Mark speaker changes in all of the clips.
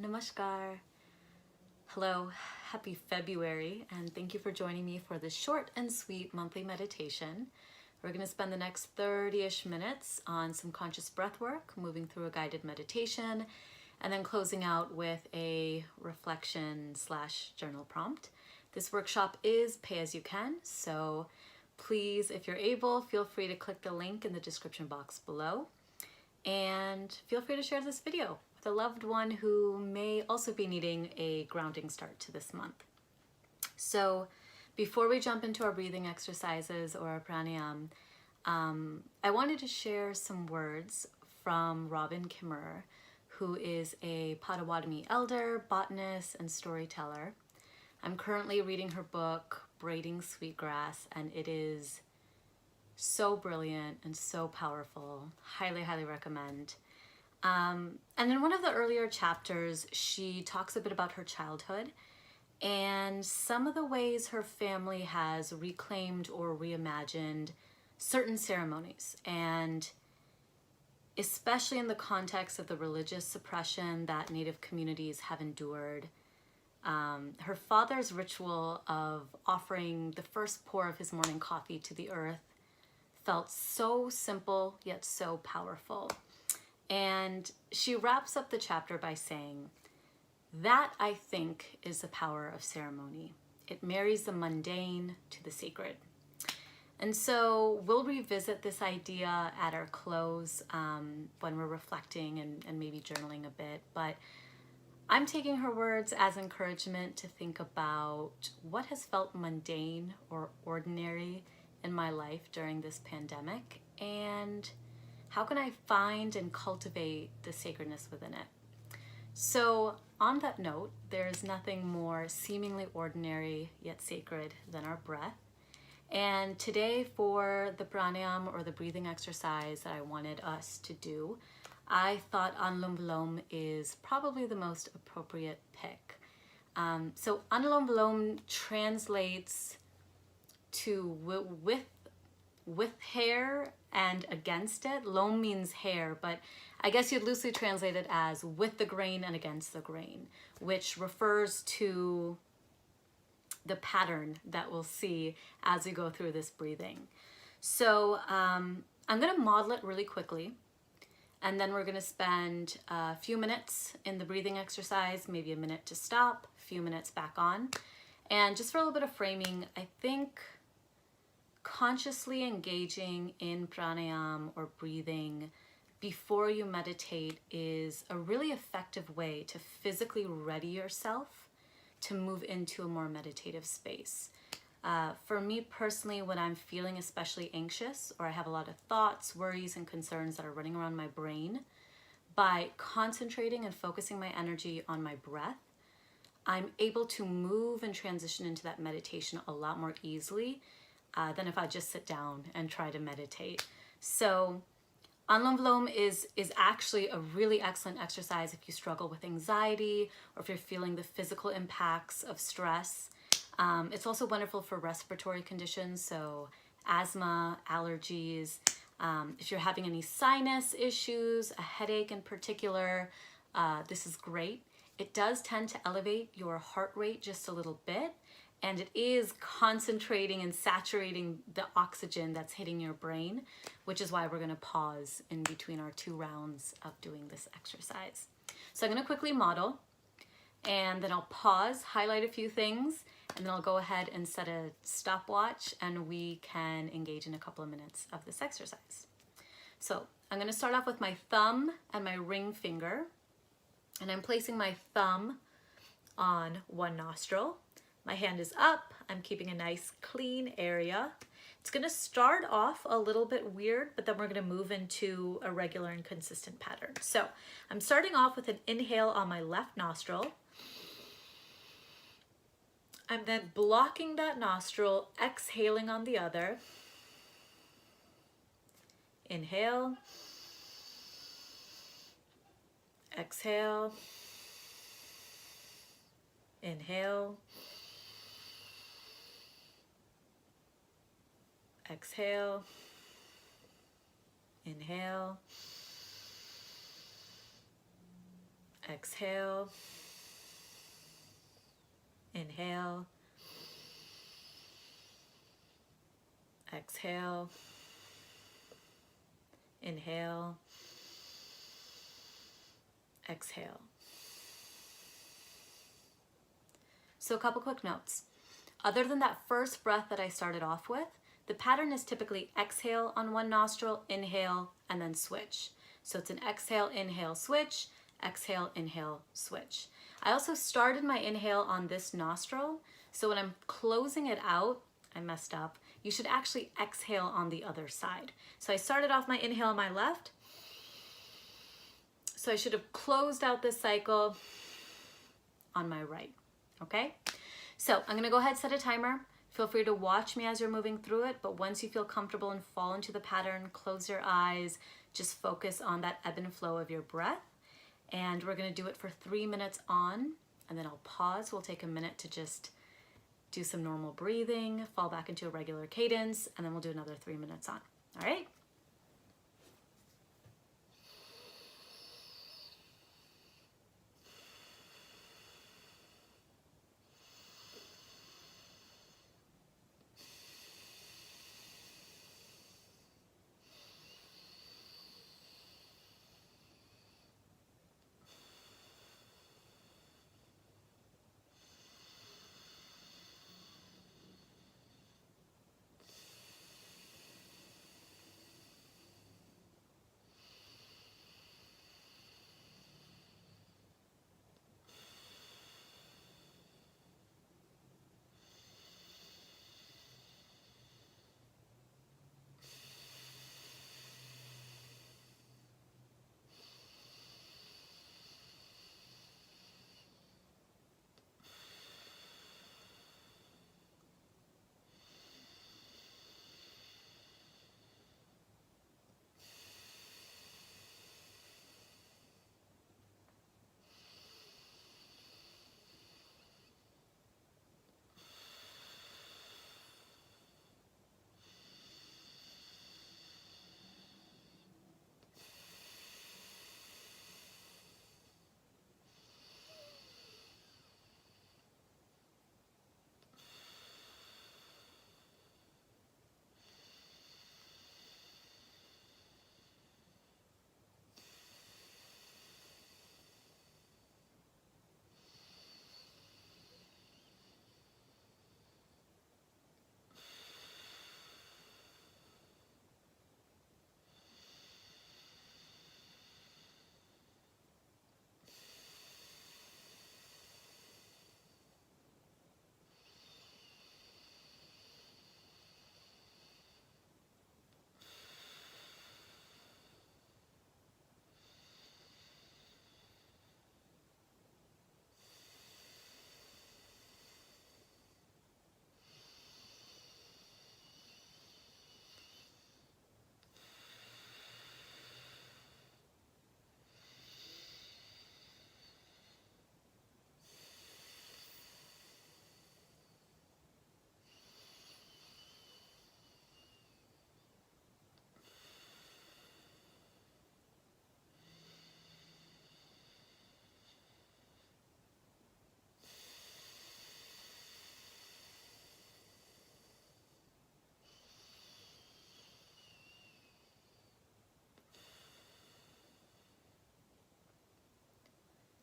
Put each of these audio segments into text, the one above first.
Speaker 1: Namaskar. Hello, happy February, and thank you for joining me for this short and sweet monthly meditation. We're going to spend the next 30-ish minutes on some conscious breath work, moving through a guided meditation, and then closing out with a reflection/journal prompt. This workshop is pay as you can, so please, if you're able, feel free to click the link in the description box below, and feel free to share this video with a loved one who may also be needing a grounding start to this month. So before we jump into our breathing exercises or our pranayam, I wanted to share some words from Robin Kimmerer, who is a Potawatomi elder, botanist, and storyteller. I'm currently reading her book, Braiding Sweetgrass, and it is so brilliant and so powerful. Highly, highly recommend. And in one of the earlier chapters, she talks a bit about her childhood and some of the ways her family has reclaimed or reimagined certain ceremonies, and especially in the context of the religious suppression that Native communities have endured. Her father's ritual of offering the first pour of his morning coffee to the earth felt so simple yet so powerful. And she wraps up the chapter by saying, "That, I think, is the power of ceremony. It marries the mundane to the sacred." And so we'll revisit this idea at our close when we're reflecting and maybe journaling a bit. But I'm taking her words as encouragement to think about what has felt mundane or ordinary in my life during this pandemic, and how can I find and cultivate the sacredness within it? So on that note, there is nothing more seemingly ordinary yet sacred than our breath. And today, for the pranayam or the breathing exercise that I wanted us to do, I thought Anulom Vilom is probably the most appropriate pick. So Anulom Vilom translates to with hair and against it. Lom means hair, but I guess you'd loosely translate it as with the grain and against the grain, which refers to the pattern that we'll see as we go through this breathing. So I'm going to model it really quickly, and then we're going to spend a few minutes in the breathing exercise, maybe a minute to stop, a few minutes back on. And just for a little bit of framing, I think consciously engaging in pranayam or breathing before you meditate is a really effective way to physically ready yourself to move into a more meditative space. For me personally, when I'm feeling especially anxious or I have a lot of thoughts, worries, and concerns that are running around my brain, by concentrating and focusing my energy on my breath, I'm able to move and transition into that meditation a lot more easily than if I just sit down and try to meditate. So Anulom Vilom is actually a really excellent exercise if you struggle with anxiety or if you're feeling the physical impacts of stress. It's also wonderful for respiratory conditions, so asthma, allergies. If you're having any sinus issues, a headache in particular, this is great. It does tend to elevate your heart rate just a little bit, and it is concentrating and saturating the oxygen that's hitting your brain, which is why we're going to pause in between our 2 rounds of doing this exercise. So I'm going to quickly model, and then I'll pause, highlight a few things, and then I'll go ahead and set a stopwatch, and we can engage in a couple of minutes of this exercise. So I'm going to start off with my thumb and my ring finger, and I'm placing my thumb on one nostril. My hand is up. I'm keeping a nice clean area. It's going to start off a little bit weird, but then we're going to move into a regular and consistent pattern. So I'm starting off with an inhale on my left nostril. I'm then blocking that nostril, exhaling on the other. Inhale. Exhale. Inhale. Exhale, inhale, Exhale. Inhale. Exhale. Inhale. Exhale. So a couple quick notes. Other than that first breath that I started off with, the pattern is typically exhale on one nostril, inhale, and then switch. So it's an exhale, inhale, switch, exhale, inhale, switch. I also started my inhale on this nostril, so when I'm closing it out, I messed up. You should actually exhale on the other side. So I started off my inhale on my left, so I should have closed out this cycle on my right, okay? So I'm gonna go ahead and set a timer. Feel free to watch me as you're moving through it, but once you feel comfortable and fall into the pattern, close your eyes, just focus on that ebb and flow of your breath. And we're gonna do it for 3 minutes on, and then I'll pause. We'll take a minute to just do some normal breathing, fall back into a regular cadence, and then we'll do another 3 minutes on, all right?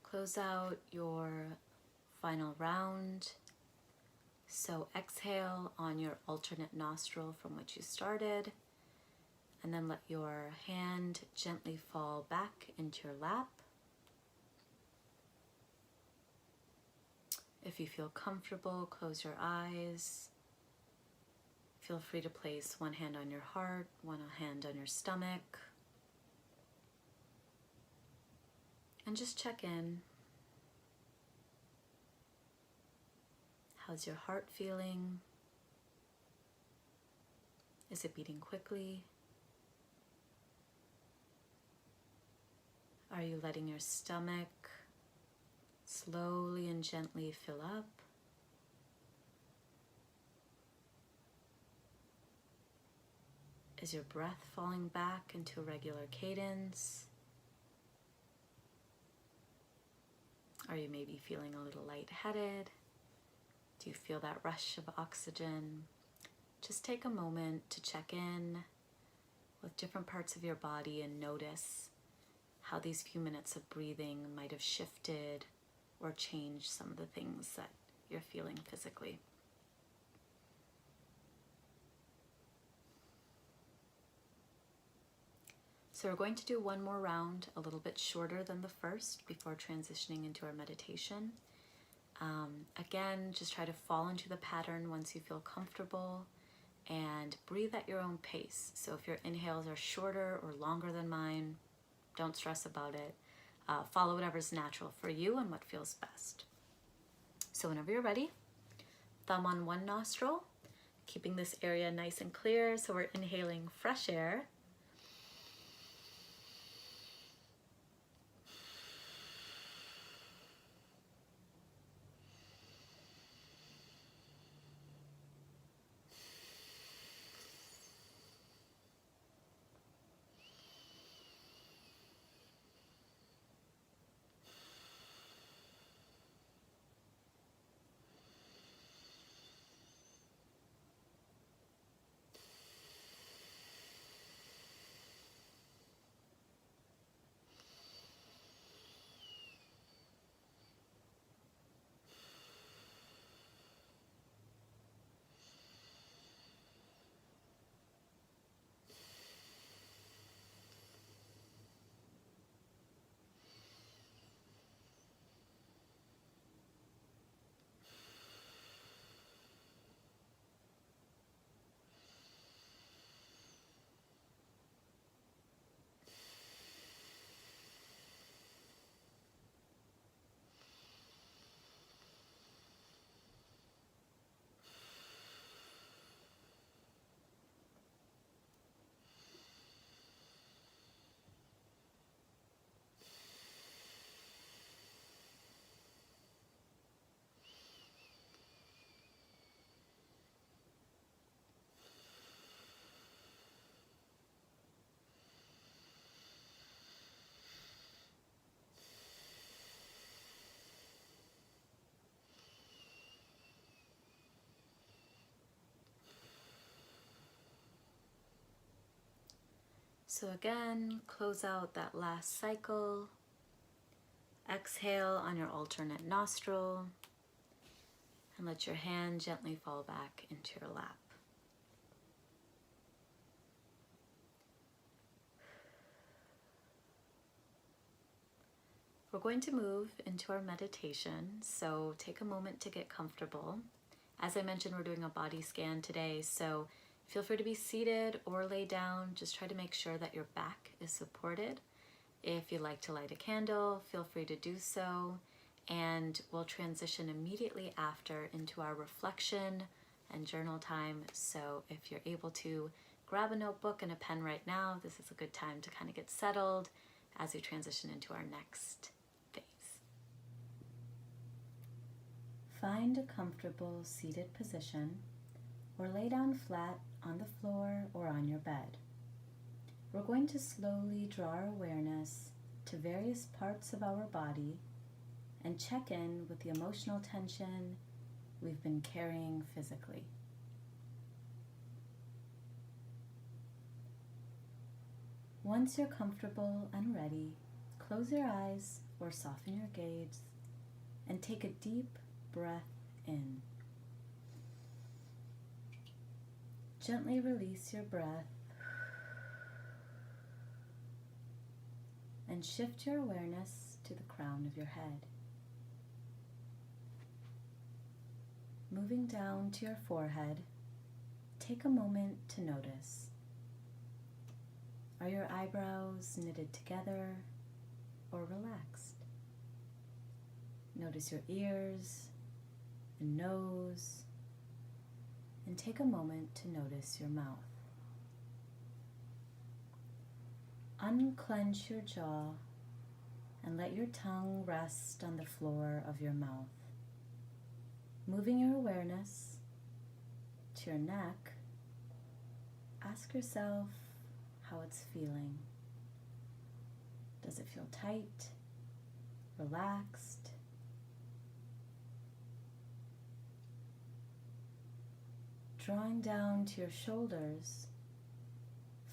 Speaker 1: Close out your final round. So exhale on your alternate nostril from which you started, and then let your hand gently fall back into your lap. If you feel comfortable, close your eyes. Feel free to place one hand on your heart, one hand on your stomach. And just check in. How's your heart feeling? Is it beating quickly? Are you letting your stomach slowly and gently fill up? Is your breath falling back into a regular cadence? Are you maybe feeling a little lightheaded? Do you feel that rush of oxygen? Just take a moment to check in with different parts of your body and notice how these few minutes of breathing might have shifted or changed some of the things that you're feeling physically. So we're going to do one more round, a little bit shorter than the first, before transitioning into our meditation. Again, just try to fall into the pattern once you feel comfortable and breathe at your own pace. So if your inhales are shorter or longer than mine, don't stress about it. Follow whatever's natural for you and what feels best. So whenever you're ready, thumb on one nostril, keeping this area nice and clear. So we're inhaling fresh air. So again, close out that last cycle. Exhale on your alternate nostril and let your hand gently fall back into your lap. We're going to move into our meditation, so take a moment to get comfortable. As I mentioned, we're doing a body scan today, so feel free to be seated or lay down. Just try to make sure that your back is supported. If you'd like to light a candle, feel free to do so. And we'll transition immediately after into our reflection and journal time. So if you're able to grab a notebook and a pen right now, this is a good time to kind of get settled as we transition into our next phase. Find a comfortable seated position or lay down flat on the floor or on your bed. We're going to slowly draw our awareness to various parts of our body and check in with the emotional tension we've been carrying physically. Once you're comfortable and ready, close your eyes or soften your gaze and take a deep breath in. Gently release your breath and shift your awareness to the crown of your head. Moving down to your forehead, take a moment to notice. Are your eyebrows knitted together or relaxed? Notice your ears and nose, and take a moment to notice your mouth. Unclench your jaw and let your tongue rest on the floor of your mouth. Moving your awareness to your neck, ask yourself how it's feeling. Does it feel tight, relaxed, Drawing down to your shoulders,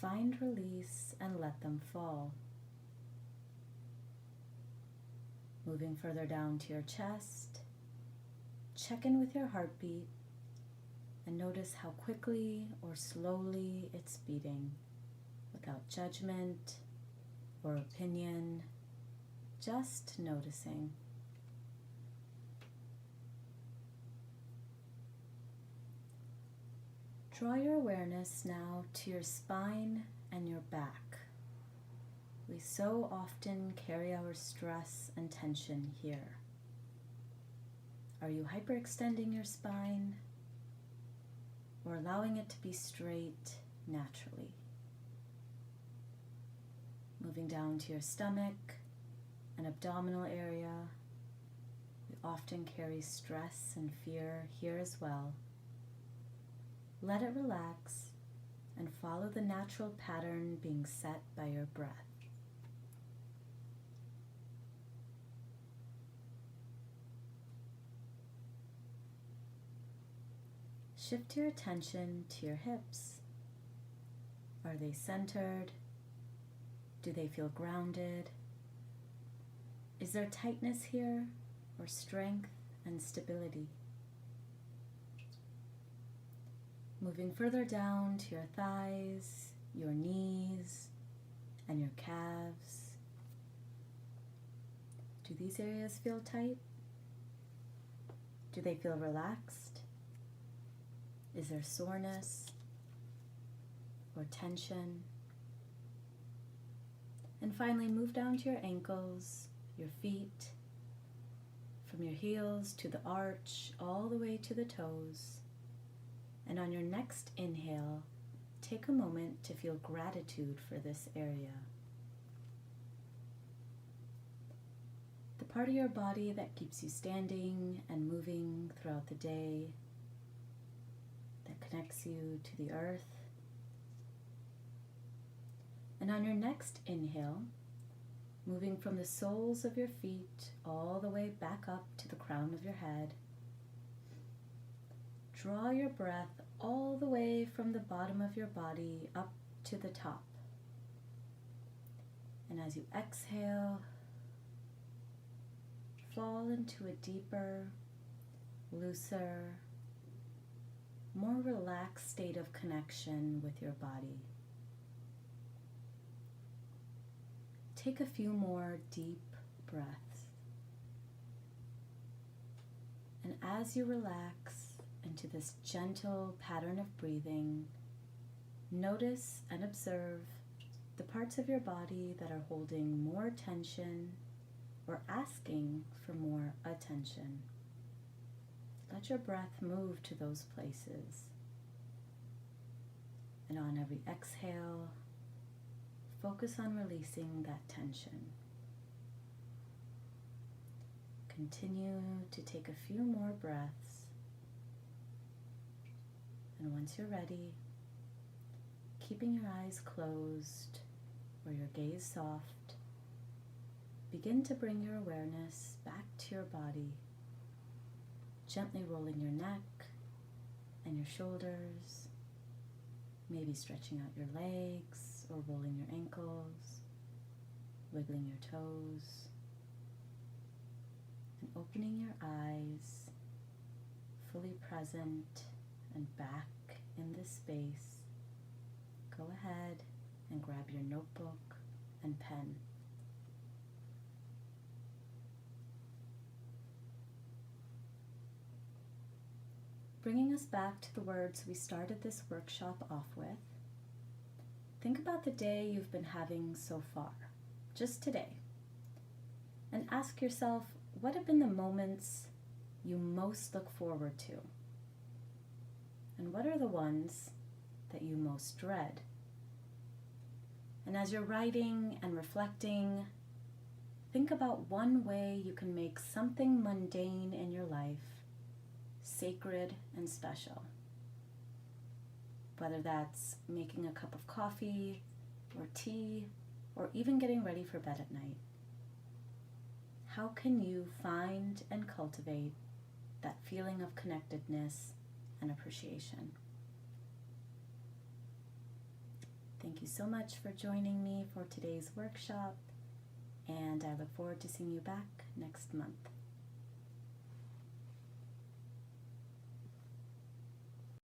Speaker 1: find release and let them fall. Moving further down to your chest, check in with your heartbeat and notice how quickly or slowly it's beating, without judgment or opinion, just noticing. Draw your awareness now to your spine and your back. We so often carry our stress and tension here. Are you hyperextending your spine or allowing it to be straight naturally? Moving down to your stomach and abdominal area. We often carry stress and fear here as well. Let it relax and follow the natural pattern being set by your breath. Shift your attention to your hips. Are they centered? Do they feel grounded? Is there tightness here or strength and stability? Moving further down to your thighs, your knees, and your calves. Do these areas feel tight? Do they feel relaxed? Is there soreness or tension? And finally, move down to your ankles, your feet, from your heels to the arch, all the way to the toes. And on your next inhale, take a moment to feel gratitude for this area. The part of your body that keeps you standing and moving throughout the day, that connects you to the earth. And on your next inhale, moving from the soles of your feet all the way back up to the crown of your head, draw your breath all the way from the bottom of your body up to the top. And as you exhale, fall into a deeper, looser, more relaxed state of connection with your body. Take a few more deep breaths. And as you relax into this gentle pattern of breathing, notice and observe the parts of your body that are holding more tension or asking for more attention. Let your breath move to those places. And on every exhale, focus on releasing that tension. Continue to take a few more breaths. And once you're ready, keeping your eyes closed or your gaze soft, begin to bring your awareness back to your body, gently rolling your neck and your shoulders, maybe stretching out your legs or rolling your ankles, wiggling your toes, and opening your eyes, fully present and back in this space. Go ahead and grab your notebook and pen. Bringing us back to the words we started this workshop off with, think about the day you've been having so far, just today, and ask yourself, what have been the moments you most look forward to? And what are the ones that you most dread? And as you're writing and reflecting, think about one way you can make something mundane in your life sacred and special. Whether that's making a cup of coffee or tea, or even getting ready for bed at night. How can you find and cultivate that feeling of connectedness and appreciation? Thank you so much for joining me for today's workshop, and I look forward to seeing you back next month.